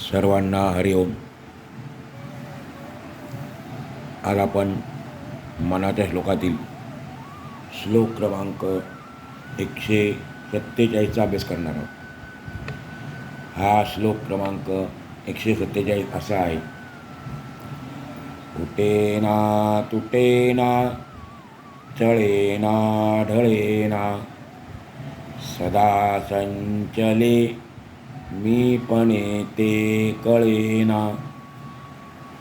सर्वांना हरिओम. आज आपण मनाच्या श्लोकातील श्लोक क्रमांक 147चा अभ्यास करणार आहोत. हा श्लोक क्रमांक 147 असा आहे. उटेना तुटेना चळेना ढळेना सदा संचले मीपणे ते कळेना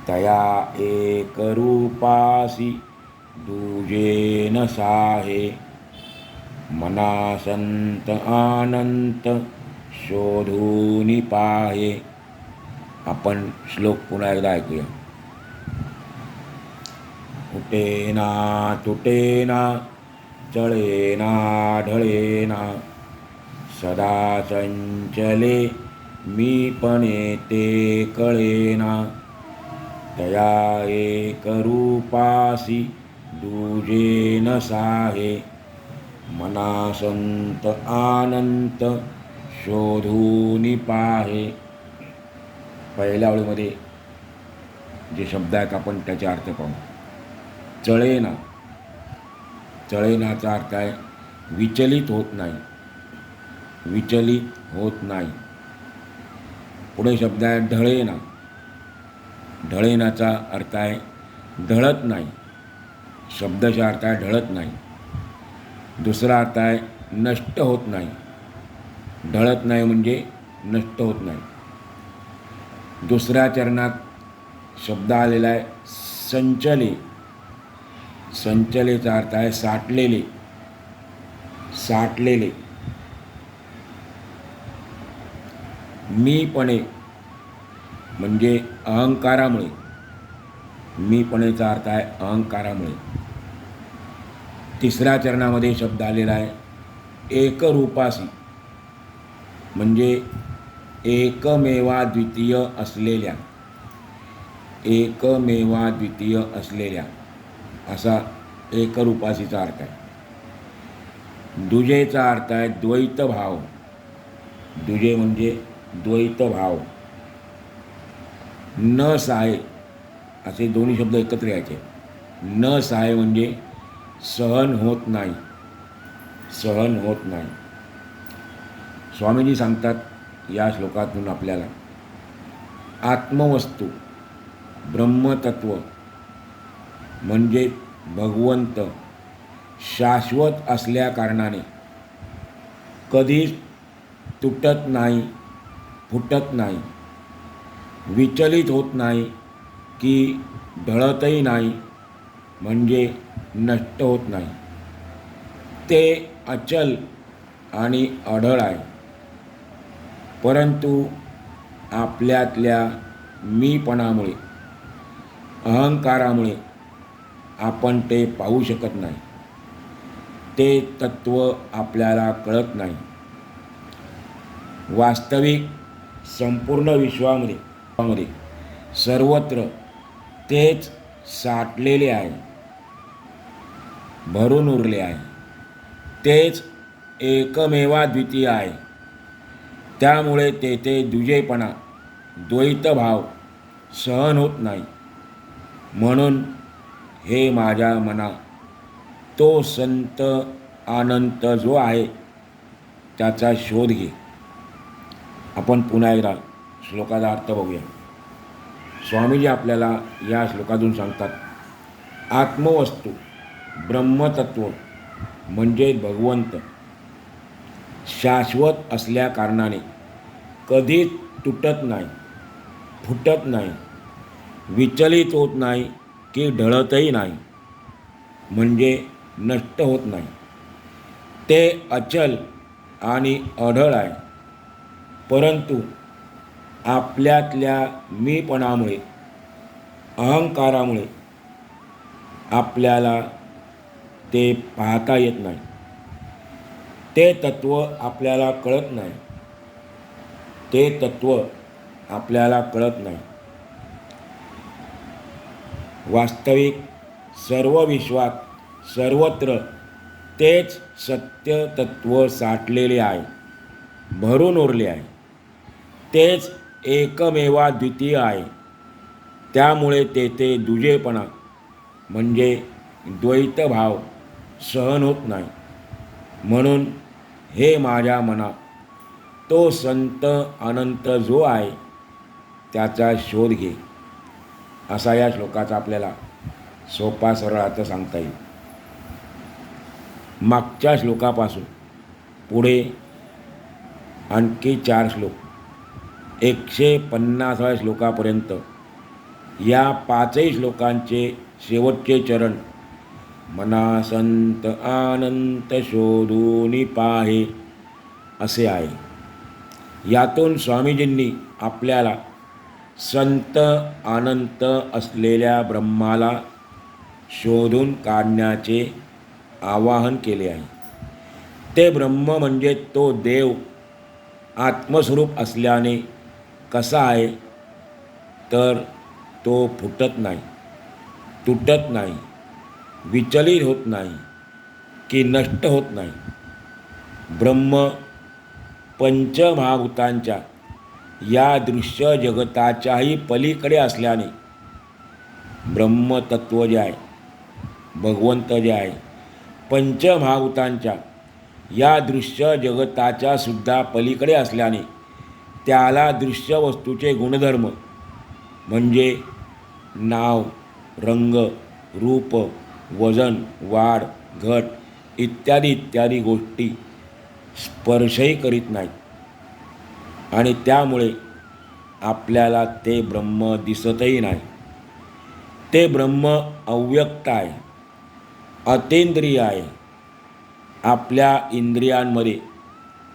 तया एक रूपासी दुजे न साहे मना संत आनंत शोधूनि पाहे. आपण श्लोक पुन्हा एकदा ऐकूया. उटेना तुटेना चळेना ढळेना सदा संचले मीपणे ते कळेना तया एक रूपासी दुजे न साहे मना संत आनंत शोधूनि पाहे. पहिल्या ओळीमध्ये जे शब्द आहेत आपण त्याचे अर्थ पाहू. चळेना, चळेनाचा अर्थ आहे विचलित होत नाही, विचलित होत नाही. पुढे शब्द आहे ढळेना, ढळेनाचा अर्थ आहे ढळत नाही, शब्दचा अर्थ आहे ढळत नाही. दुसरा अर्थ आहे नष्ट होत नाही, ढळत नाही म्हणजे नष्ट होत नाही. दुसऱ्या चरणात शब्द आलेला आहे संचले, संचलेचा अर्थ आहे साठलेले, साठलेले. मीपणे म्हणजे अहंकारामुळे, मीपणेचा अर्थ आहे अहंकारामुळे. तिसऱ्या चरणामध्ये शब्द आलेला आहे एकरूपासी म्हणजे एकमेवा द्वितीय असलेल्या, एकमेवा द्वितीय असलेल्या असा एकरूपासीचा अर्थ आहे. दुजेचा अर्थ आहे द्वैत भाव, दुजे म्हणजे द्वैत भाव. न साहे असे दोन्ही शब्द एकत्र यायचे. न साहे म्हणजे सहन होत नाही, सहन होत नाही. स्वामीजी सांगतात या श्लोकातून आपल्याला आत्मवस्तू ब्रह्मतत्व म्हणजे भगवंत शाश्वत असल्या कारणाने कधीच तुटत नाही, फुटत नाही, विचलित होत नाही की ढळतही नाही म्हणजे नष्ट होत नाही. ते अचल आणि अढळ आहे. परंतु आपल्यातल्या मीपणामुळे, अहंकारामुळे आपण ते पाहू शकत नाही, ते तत्त्व आपल्याला कळत नाही. वास्तविक संपूर्ण विश्वामध्ये सर्वत्र तेच साठलेले आहे, भरून उरले आहे. तेच एकमेवा द्वितीय आहे. त्यामुळे तेथे दुजेपणा, द्वैतभाव सहन होत नाही. म्हणून हे माझ्या मना, तो संत अनंत जो आहे त्याचा शोध घे. आपण पुन्हा एकदा श्लोकाचा अर्थ बघूया. स्वामीजी आपल्याला या श्लोकातून सांगतात आत्मवस्तू ब्रह्मतत्व म्हणजे भगवंत शाश्वत असल्या कारणाने कधीच तुटत नाही, फुटत नाही, विचलित होत नाही की ढळतही नाही म्हणजे नष्ट होत नाही. ते अचल आणि अढळ आहे. परंतु आपल्यातल्या मीपणामुळे, अहंकारामुळे आपल्याला ते पाहता येत नाही, ते तत्त्व आपल्याला कळत नाही, ते तत्त्व आपल्याला कळत नाही. वास्तविक सर्व विश्वात सर्वत्र तेच सत्य तत्त्व साठलेले आहे, भरून उरले आहे. तेच एकमेवा द्वितीय आहे. त्यामुळे तेथे दुजेपणा म्हणजे द्वैतभाव सहन होत नाही. म्हणून हे माझ्या मना, तो संत अनंत जो आहे त्याचा शोध घे. असा या श्लोकाचा आपल्याला सोपा सरळ अर्थ सांगता येईल. मागच्या श्लोकापासून पुढे आणखी 4 श्लोक 150व्या श्लोकापर्यंत या 5ही श्लोकांचे शेवटचे चरण मना संत अनंत शोधून पाहे असे आहे. यातून स्वामीजींनी आपल्याला संत अनंत असलेल्या ब्रह्माला शोधून काढण्याचे आवाहन केले आहे. ते ब्रह्म म्हणजे तो देव आत्मस्वरूप असल्याने कसा आहे तर तो फुटत नाही, तुटत नाही, विचलित होत नाही की नष्ट होत नाही. ब्रह्म पंचमहाभूतांच्या या दृश्य जगताच्याही पलीकडे असल्याने ब्रह्मतत्व जे आहे, भगवंत जे आहे, पंचमहाभूतांच्या या दृश्य जगताच्या सुद्धा पलीकडे असल्याने त्याला दृश्य वस्तूचे गुणधर्म म्हणजे नाव, रंग, रूप, वजन, वाढ, घट इत्यादी इत्यादी गोष्टी स्पर्शही करीत नाहीत आणि त्यामुळे आपल्याला ते ब्रह्म दिसतही नाही. ते ब्रह्म अव्यक्त आहे, अतींद्रिय आहे. आपल्या इंद्रियांमध्ये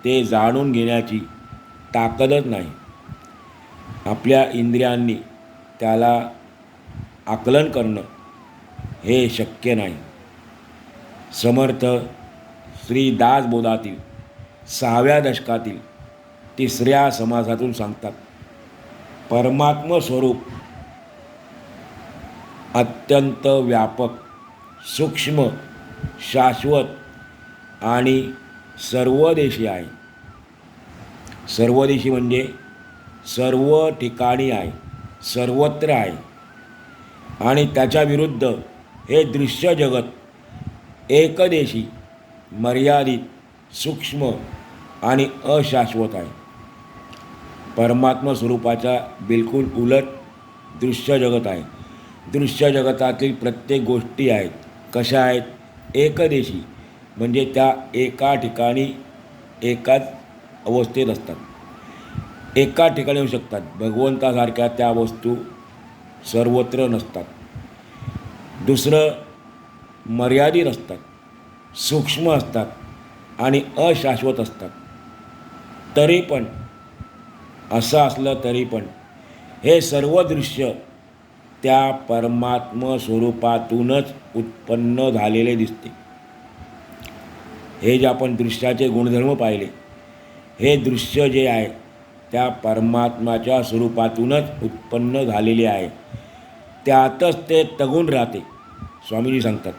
ते जाणून घेण्याची ताकदच नाही. आपल्या इंद्रियांनी त्याला आकलन करणं हे शक्य नाही. समर्थ श्री दासबोधातील 6व्या दशकातील 3ऱ्या समासातून सांगतात, परमात्म स्वरूप अत्यंत व्यापक, सूक्ष्म, शाश्वत आणि सर्वदेशी आहे. सर्वदेशी म्हणजे सर्व ठिकाणी आहे, सर्वत्र आहे. आणि त्याच्या विरुद्ध हे दृश्य जगत एकदेशी, मर्यादित, सूक्ष्म आणि अशाश्वत आहे. परमात्मा स्वरूपाच्या बिलकुल उलट दृश्य जगत आहे. दृश्य जगतातील प्रत्येक गोष्टी आहेत कशा आहेत? एकदेशी म्हणजे त्या एका ठिकाणी एकाच अवस्थेत असतात, एका ठिकाणी येऊ शकतात. भगवंतासारख्या त्या वस्तू सर्वत्र नसतात. दुसरं, मर्यादित असतात, सूक्ष्म असतात आणि अशाश्वत असतात. तरी पण असं असलं तरी पण हे सर्व दृश्य त्या परमात्म स्वरूपातूनच उत्पन्न झालेले दिसते. हे जे आपण दृश्याचे गुणधर्म पाहिले, हे दृश्य जे आहे त्या परमात्म्याच्या स्वरूपातूनच उत्पन्न झालेले आहे. त्यातच ते तगून राहते. स्वामीजी सांगतात,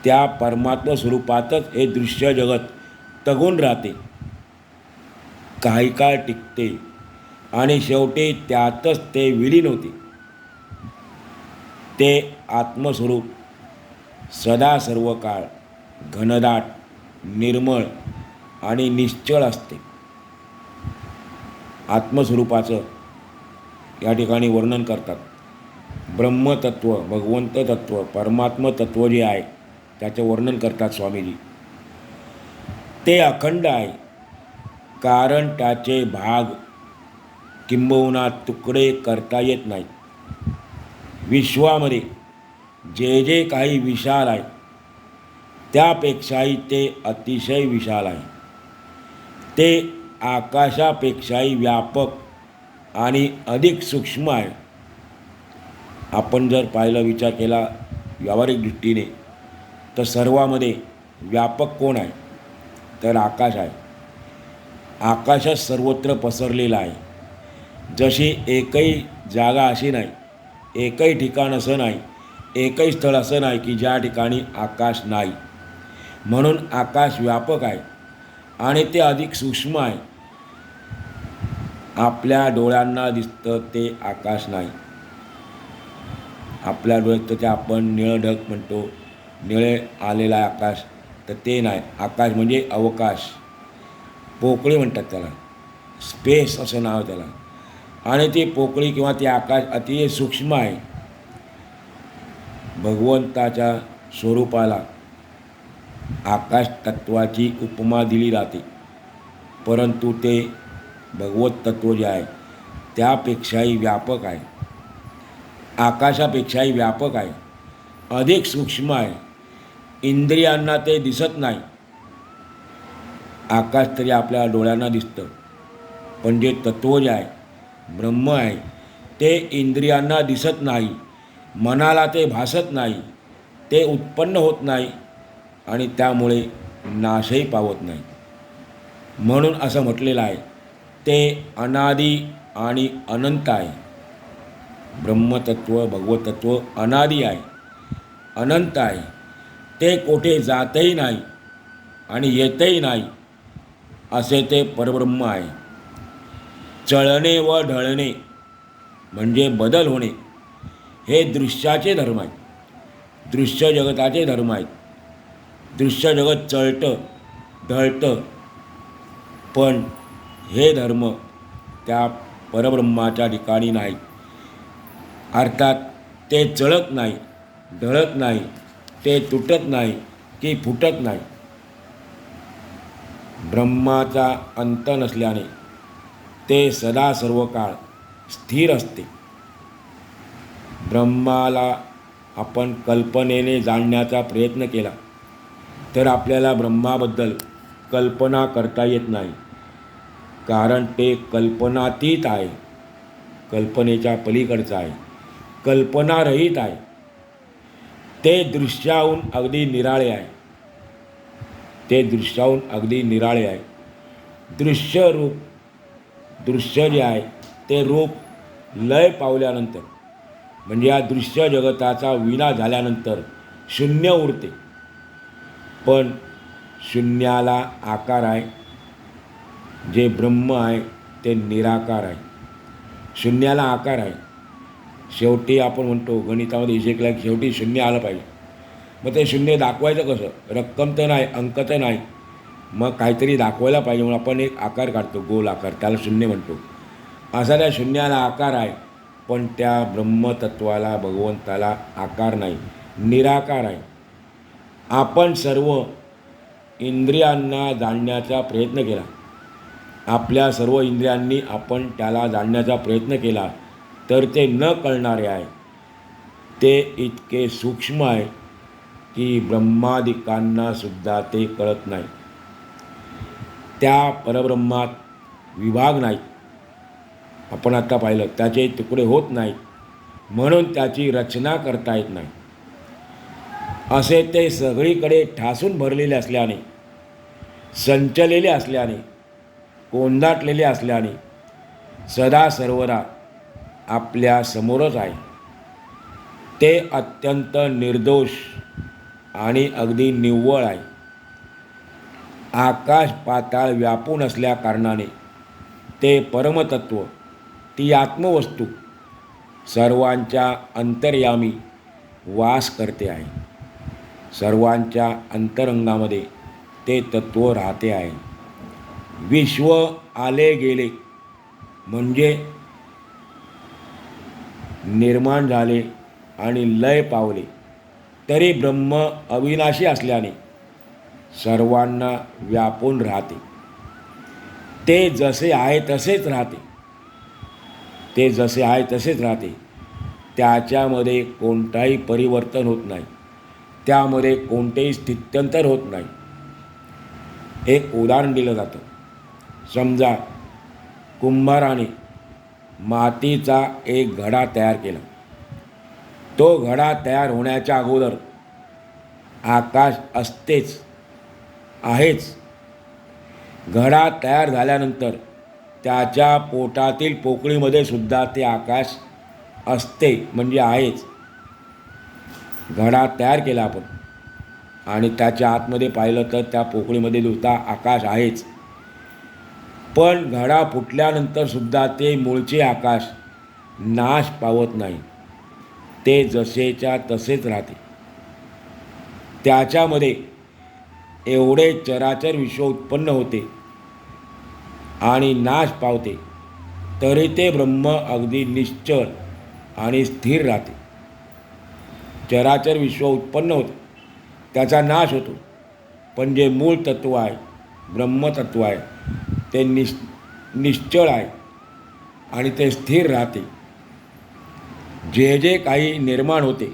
त्या परमात्म स्वरूपातच हे दृश्य जगत तगून राहते, काही काळ टिकते आणि शेवटी त्यातच ते विलीन होते. ते आत्मस्वरूप सदा सर्व काळ घनदाट, निर्मळ आणि निश्चळ असते. आत्मस्वरूपाचं या ठिकाणी वर्णन करतात. ब्रह्मतत्व, भगवंत तत्व, परमात्म तत्व जे आहे त्याचं वर्णन करतात स्वामीजी. ते अखंड आहे, कारण त्याचे भाग किंबहुना तुकडे करता येत नाहीत. विश्वामध्ये जे जे काही विशाल आहे त्यापेक्षाही ते अतिशय विशाल आहे. ते आकाशापेक्षाही व्यापक आणि अधिक सूक्ष्म आहे. आपण जर पाहिलं, विचार केला व्यावहारिक दृष्टीने, तर सर्वामध्ये व्यापक कोण आहे तर आकाश आहे. आकाशच सर्वत्र पसरलेला आहे. जशी एकही जागा अशी नाही, एकही ठिकाण असं नाही, एकही स्थळ असं नाही की ज्या ठिकाणी आकाश नाही. म्हणून आकाश व्यापक आहे आणि ते अधिक सूक्ष्म आहे. आपल्या डोळ्यांना दिसतं ते आकाश नाही. आपल्या डोळ्यात तर ते आपण निळं ढग म्हणतो, निळे आलेला आकाश, तर ते नाही. आकाश म्हणजे अवकाश, पोकळी म्हणतात त्याला, स्पेस असं नाव त्याला. आणि ती पोकळी किंवा ते आकाश अतिशय सूक्ष्म आहे. भगवंताच्या स्वरूपाला आकाश तत्वाची उपमा दिली जाते, परंतु ते भगवत तत्व जे आहे त्यापेक्षाही व्यापक आहे, आकाशापेक्षाही व्यापक आहे, अधिक सूक्ष्म आहे. इंद्रियांना ते दिसत नाही. आकाश तरी आपल्या डोळ्यांना दिसतं, पण जे तत्व जे आहे, ब्रह्म आहे, ते इंद्रियांना दिसत नाही, मनाला ते भासत नाही, ते उत्पन्न होत नाही आणि त्यामुळे नाशही पावत नाही. म्हणून असं म्हटलेलं आहे, ते अनादी आणि अनंत आहे. ब्रह्मतत्व, भगवतत्व अनादी आहे, अनंत आहे. ते कोठे जातही नाही आणि येतही नाही, असे ते परब्रह्म आहे. चळणे व ढळणे म्हणजे बदल होणे हे दृश्याचे धर्म आहेत, दृश्य जगताचे धर्म आहेत. दृश्य जगत चळतं ढळतं, पण हे धर्म त्या परब्रह्माच्या ठिकाणी नाहीत. अर्थात ते चळत नाही, ढळत नाही, ते तुटत नाही की फुटत नाही. ब्रह्माचा अंत नसल्याने ते सदा सर्व काळ स्थिर असते. ब्रह्माला आपण कल्पनेने जाणण्याचा प्रयत्न केला तर आपल्याला ब्रह्माबद्दल कल्पना करता येत नाही, कारण ते कल्पनातीत आहे, कल्पनेच्या पलीकडचं आहे, कल्पनारहित आहे. ते दृश्याहून अगदी निराळे आहे, ते दृश्याहून अगदी निराळे आहे. दृश्य रूप, दृश्य जे आहे ते रूप लय पावल्यानंतर, म्हणजे या दृश्य जगताचा विनाश झाल्यानंतर शून्य उरते. पण शून्याला आकार आहे, जे ब्रह्म आहे ते निराकार आहे. शून्याला आकार आहे. शेवटी आपण म्हणतो गणितामध्ये शिकला की शेवटी शून्य आलं पाहिजे. मग ते शून्य दाखवायचं कसं? रक्कम तर नाही, अंक तर नाही, मग काहीतरी दाखवायला पाहिजे. म्हणून आपण एक आकार काढतो, गोल आकार, त्याला शून्य म्हणतो. असा त्या शून्याला आकार आहे, पण त्या ब्रह्मतत्वाला, भगवंताला आकार नाही, निराकार आहे. आपण सर्व इंद्रियांना जाणण्याचा प्रयत्न केला, आपल्या सर्व इंद्रियांनी आपण त्याला जाणण्याचा प्रयत्न केला तर ते न कळणारे आहे. ते इतके सूक्ष्म आहे की ब्रह्मादिकांनासुद्धा ते कळत नाही. त्या परब्रह्मात विभाग नाहीत. आपण आता पाहिलं, त्याचे तुकडे होत नाहीत, म्हणून त्याची रचना करता येत नाही. असे ते सगळीकडे ठासून भरलेले असल्याने, संचलेले असल्याने, कोंदाटलेले असल्याने सदा सर्वदा आपल्या समोरच आहे. ते अत्यंत निर्दोष आणि अगदी निव्वळ आहे. आकाश पाताळ व्यापून असल्या कारणाने ते परमतत्व, ती आत्मवस्तू सर्वांच्या अंतर्यामी वास करते आहे. सर्वांच्या अंतरंगामध्ये ते तत्व राहते आहे. विश्व आले गेले म्हणजे निर्माण झाले आणि लय पावले, तरी ब्रह्म अविनाशी असल्याने सर्वांना व्यापून राहते. ते जसे आहे तसेच राहते, ते जसे आहे तसेच राहते. त्याच्यामध्ये कोणताही परिवर्तन होत नाही, त्यामध्ये कोणतेही स्थित्यंतर होत नाही. एक उदाहरण दिलं जातं. समजा कुंभाराने मातीचा एक घडा तयार केला. तो घडा तयार होण्याच्या अगोदर आकाश असतेच, आहेच. घडा तयार झाल्यानंतर त्याच्या पोटातील पोकळीमध्ये सुद्धा ते आकाश असते, म्हणजे आहेच. घडा तयार केला आपण आणि त्याच्या आतमध्ये पाहिलं तर त्या पोकळीमध्ये सुद्धा आकाश आहेच. पण घडा फुटल्यानंतरसुद्धा ते मूळचे आकाश नाश पावत नाही, ते जसेच्या तसेच राहते. त्याच्यामध्ये एवढे चराचर विश्व उत्पन्न होते आणि नाश पावते, तरी ते ब्रह्म अगदी निश्चळ आणि स्थिर राहते. चराचर विश्व उत्पन्न होते, त्याचा नाश होतो, पण जे मूळ तत्त्व आहे, ब्रह्मतत्व आहे, ते निश्चळ आहे आणि ते स्थिर राहते. जे जे काही निर्माण होते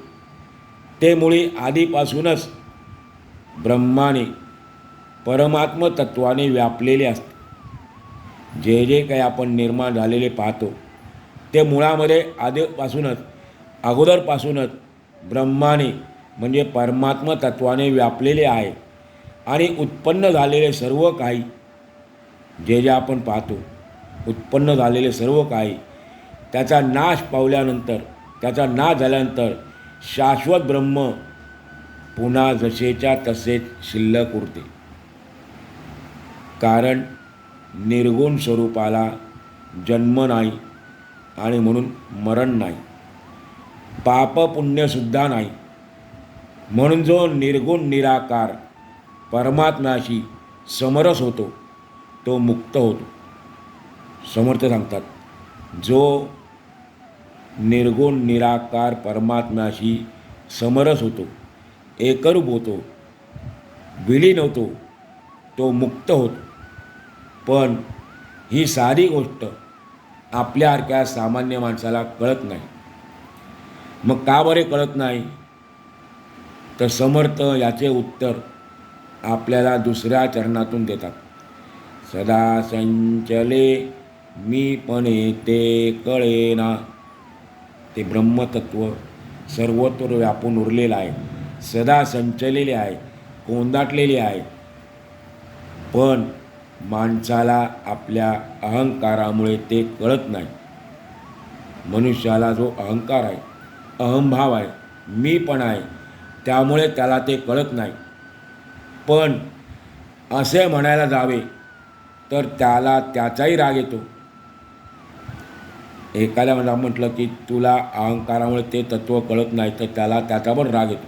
ते मुळी आधीपासूनच ब्रह्माने परमात्मतत्वाने व्यापलेले असते. जे जे काही आपण निर्माण झालेले पाहतो ते मुळामध्ये आधीपासूनच, अगोदरपासूनच ब्रह्माने म्हणजे परमात्मतत्वाने व्यापलेले आहे. आणि उत्पन्न झालेले सर्व काही, जे जे आपण पाहतो उत्पन्न झालेले सर्व काही, त्याचा नाश पावल्यानंतर, त्याचा नाश झाल्यानंतर शाश्वत ब्रह्म पुन्हा जसेच्या तसेच शिल्लक उरते. कारण निर्गुण स्वरूपाला जन्म नाही आणि म्हणून मरण नाही, पाप पुण्यसुद्धा नाही. म्हणून जो निर्गुण निराकार परमात्म्याशी समरस होतो तो मुक्त होतो. समर्थ सांगतात, जो निर्गुण निराकार परमात्म्याशी समरस होतो, एकरूप होतो, विलीन होतो, तो मुक्त होतो. पण ही सारी गोष्ट आपल्यासारख्या सामान्य माणसाला कळत नाही. मग का बरे कळत नाही? तर समर्थ याचे उत्तर आपल्याला दुसऱ्या चरणातून देतात. सदा संचले मीपणे ते कळेना. ते ब्रह्मतत्व सर्वत्र व्यापून उरलेलं आहे, सदा संचलेले आहे, कोंदाटलेले आहे. पण माणसाला आपल्या अहंकारामुळे ते कळत नाही. मनुष्याला जो अहंकार आहे, अहंभाव आहे, मी पण आहे, त्यामुळे त्याला ते कळत नाही. पण असे म्हणायला जावे तर त्याला त्याचाही राग येतो. एखाद्या म्हटलं की तुला अहंकारामुळे ते तत्त्व कळत नाही, तर त्याला त्याच्यावर राग येतो.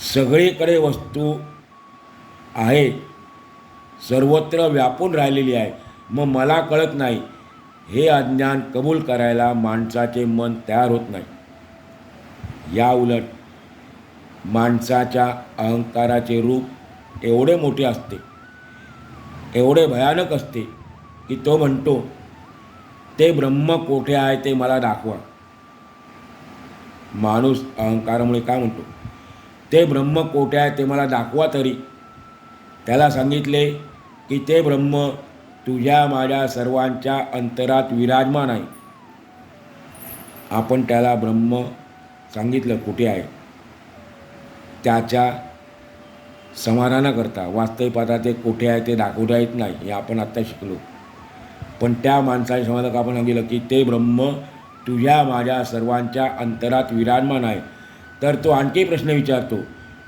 सगळीकडे वस्तू आहे, सर्वत्र व्यापून राहिलेली आहे, मग मला कळत नाही, हे अज्ञान कबूल करायला माणसाचे मन तयार होत नाही. या उलट माणसाच्या अहंकाराचे रूप एवढे मोठे असते, एवढे भयानक असते की तो म्हणतो, ते ब्रह्म कोठे आहे ते मला दाखवा. माणूस अहंकारामुळे काय म्हणतो? ते ब्रह्म कोठे आहे ते मला दाखवा. तरी त्याला सांगितले की ते ब्रह्म तुझ्या माझ्या सर्वांच्या अंतरात विराजमान आहे. आपण त्याला ब्रह्म सांगितलं कुठे आहे, त्याच्या समाधानाकरता वास्तविक पाहता ते कुठे आहे ते दाखवता येत नाही, हे आपण आत्ता शिकलो. पण त्या माणसाच्या समाधानात आपण सांगितलं की ते ब्रह्म तुझ्या माझ्या सर्वांच्या अंतरात विराजमान आहे. तर तो आणखी प्रश्न विचारतो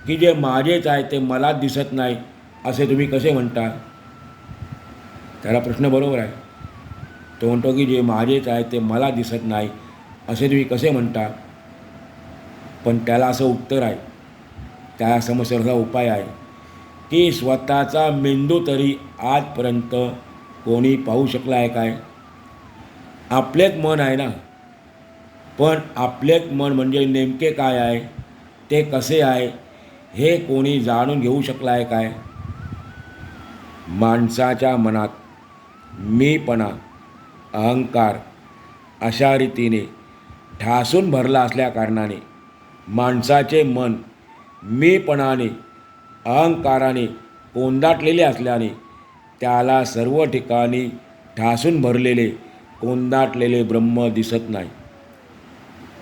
की जे माझेच आहे ते मलाच दिसत नाही असे तुम्ही कसे म्हणता? त्याला प्रश्न बरोबर आहे. तो म्हणतो की जे माझेच आहे ते मला दिसत नाही असे तुम्ही कसे म्हणता? पण त्याला असं उत्तर आहे, त्या समस्येचा उपाय आहे की स्वतःचा मेंदू तरी आजपर्यंत कोणी पाहू शकला आहे काय? आपलेच मन आहे ना. पण आपलेच मन म्हणजे नेमके काय आहे, ते कसे आहे, हे कोणी जाणून घेऊ शकला आहे काय? माणसाच्या मनात मीपणा, अहंकार अशा रीतीने ठासून भरला असल्याकारणाने माणसाचे मन मीपणाने, अहंकाराने कोंदाटलेले असल्याने त्याला सर्व ठिकाणी ठासून भरलेले, कोंदाटलेले ब्रह्म दिसत नाही.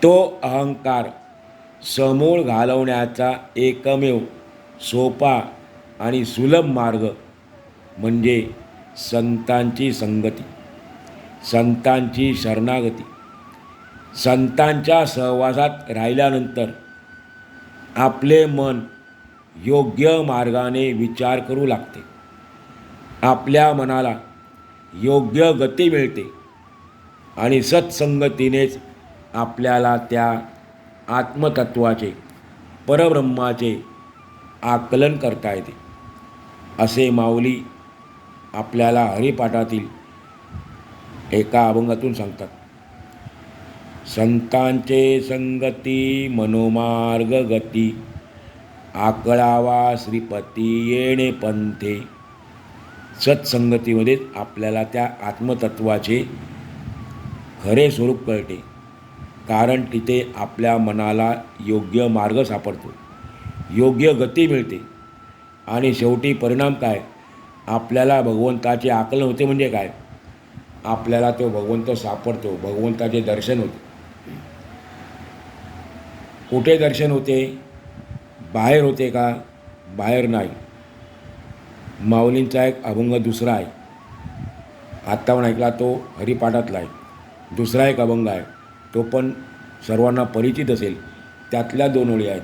तो अहंकार समूळ घालवण्याचा एकमेव सोपा आणि सुलभ मार्ग म्हणजे संतांची संगती, संतांची शरणागती. संतांच्या सहवासात राहिल्यानंतर आपले मन योग्य मार्गाने विचार करू लागते. आपल्या मनाला योग्य गती मिळते आणि सत्संगतीनेच आपल्याला त्या आत्मतत्वाचे परब्रह्माचे आकलन करता येते असे माऊली आपल्याला हरिपाठातील एका अभंगातून सांगतात. संतांचे संगती मनोमार्ग गती आकळावा श्रीपती येणे पंथे. सत्संगतीमध्येच आपल्याला त्या आत्मतत्वाचे खरे स्वरूप कळते, कारण तिथे आपल्या मनाला योग्य मार्ग सापडतो, योग्य गती मिळते आणि शेवटी परिणाम काय, आपल्याला भगवंताचे आकलन होते. म्हणजे काय, आपल्याला तो भगवंत सापडतो, भगवंताचे दर्शन होते. कुठे दर्शन होते? बाहेर होते का? बाहेर नाही. माऊलींचा एक अभंग दुसरा आहे, आत्ता पण ऐकला, तो हरिपाठातला आहे. दुसरा एक अभंग आहे, तो पण सर्वांना परिचित असेल. त्यातल्या 2 ओळी आहेत.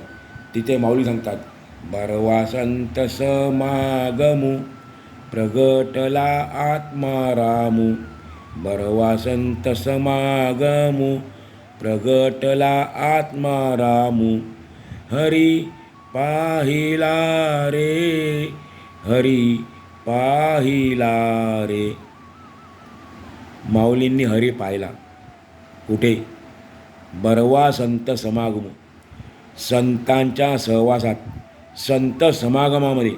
तिथे माऊली सांगतात, बरवा संत समागमू प्रगटला आत्मा रामू. बरवा संत समागमू प्रगटला आत्मा रामू. हरी पाहिला रे, हरी पाहिला रे. माऊलींनी हरी पाहिला. कुठे? बरवा संत समागम, संतांच्या सहवासात, संत समागमामध्ये.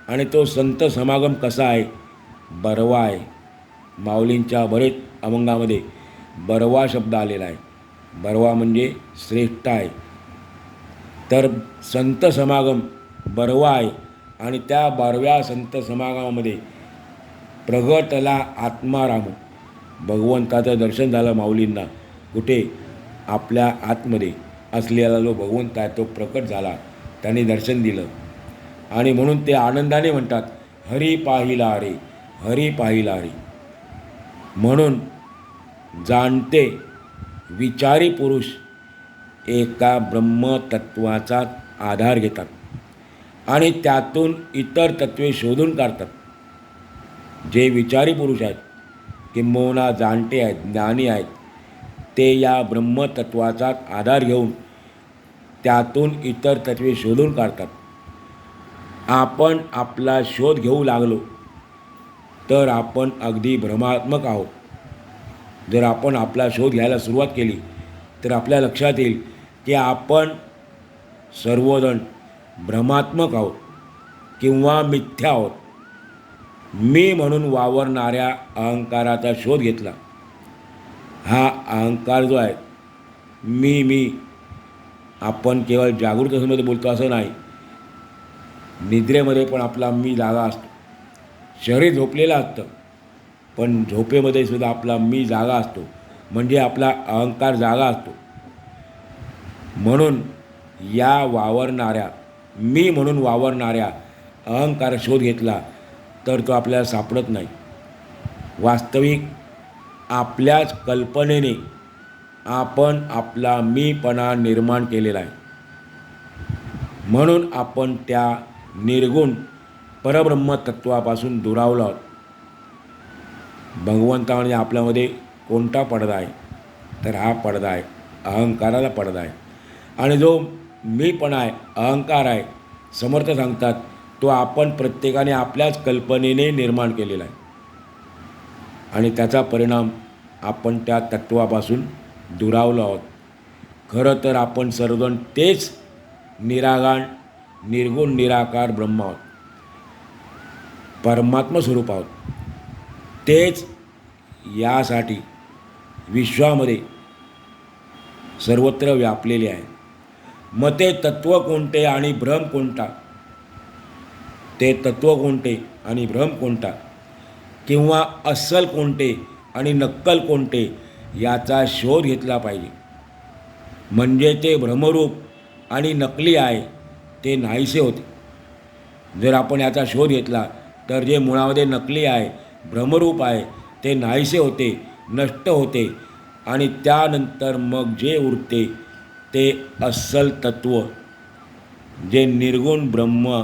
आणि तो संत समागम कसा आहे? बरवा आहे. माऊलींच्या बरेच अभंगामध्ये बरवा शब्द आलेला आहे. बरवा म्हणजे श्रेष्ठ आहे. तर संत समागम बरवा आहे आणि त्या बारव्या संत समागमामध्ये प्रगटला आत्मा रामू, भगवंताचं दर्शन झालं माऊलींना. कुठे? आपल्या आतमध्ये असलेला जो भगवंत आहे तो प्रकट झाला, त्याने दर्शन दिलं. आणि म्हणून ते आनंदाने म्हणतात, हरी पाहिला रे, हरी पाहिला रे. म्हणून जाणते विचारी पुरुष एका ब्रह्मतत्वाचा आधार घेतात आणि त्यातून इतर तत्वे शोधून काढतात. जे विचारी पुरुष आहेत, किंबहुना जाणते आहेत, ज्ञानी आहेत, ते या ब्रह्मतत्वाचा आधार घेऊन त्यातून इतर तत्वे शोधून काढतात. आपण आपला शोध घेऊ लागलो तर आपण अगदी भ्रमात्मक आहोत. जर आपण आपला शोध घ्यायला सुरुवात केली तर आपल्या लक्षात येईल की आपण सर्वजण भ्रमात्मक आहोत किंवा मिथ्या आहोत. मी म्हणून वावरणाऱ्या अहंकाराचा शोध घेतला. हा अहंकार जो आहे, मी आपण केवळ जागृत अवस्थेमध्ये बोलतो असं नाही, निद्रेमध्ये पण आपला मी जागा असतो. शरीर झोपलेलं असतं पण झोपेमध्ये सुद्धा आपला मी जागा असतो, म्हणजे आपला अहंकार जागा असतो. म्हणून या वावरणाऱ्या, मी म्हणून वावरणाऱ्या अहंकार शोध घेतला तर तो आपल्याला सापडत नाही. वास्तविक आपल्याच कल्पनेने आपण आपला मीपणा निर्माण केलेला आहे. म्हणून आपण त्या निर्गुण परब्रह्मतत्वापासून दुरावलो आहोत. भगवंता म्हणजे आपल्यामध्ये कोणता पडदा आहे? तर हा पडदा आहे, अहंकाराला पडदा आहे. आणि जो मीपणा आहे, अहंकार आहे, समर्थ सांगतात, तो आपण प्रत्येकाने आपल्याच कल्पनेने निर्माण केलेला आहे. आणि त्याचा परिणाम आपण त्या तत्वापासून दुरावलो आहोत. खरं तर आपण सर्वजण तेच निरागाण, निर्गुण, निराकार ब्रह्म आहोत, परमात्मा स्वरूप आहोत. तेच यासाठी विश्वामध्ये सर्वत्र व्यापलेले आहे. मग ते तत्व कोणते आणि भ्रम कोणता? ते तत्व कोणते आणि भ्रम कोणता, किंवा अस्सल कोणते आणि नक्कल कोणते, याचा शोध घेतला पाहिजे. म्हणजे ते भ्रमरूप आणि नकली आहे ते नाहीसे होते. जर आपण याचा शोध घेतला तर जे मुळामध्ये नकली आहे, भ्रमरूप आहे, ते नाहीसे होते, नष्ट होते. आणि त्यानंतर मग जे उरते ते अस्सल तत्व, जे निर्गुण ब्रह्म,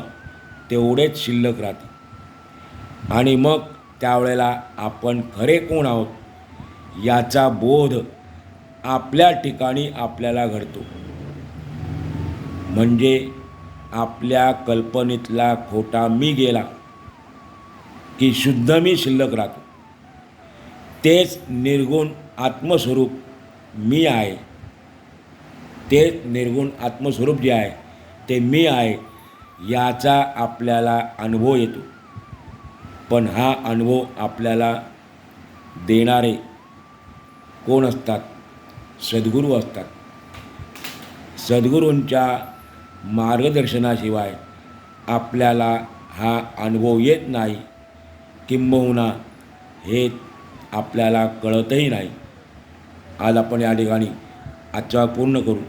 तेवढेच शिल्लक राहते. आणि मग त्यावेळेला आपण खरे कोण आहोत याचा बोध आपल्या ठिकाणी आपल्याला घडतो. म्हणजे आपल्या कल्पनेतला खोटा मी गेला की शुद्ध मी शिल्लक राहतो. तेच निर्गुण आत्मस्वरूप मी आहे, तेच निर्गुण आत्मस्वरूप जे आहे ते मी आहे याचा आपल्याला अनुभव येतो. पण हा अनुभव आपल्याला देणारे कोण असतात? सद्गुरू असतात. सद्गुरूंच्या मार्गदर्शनाशिवाय आपल्याला हा अनुभव येत नाही, किंबहुना हे आपल्याला कळतही नाही. आज आपण या ठिकाणी आजचा पूर्ण करू.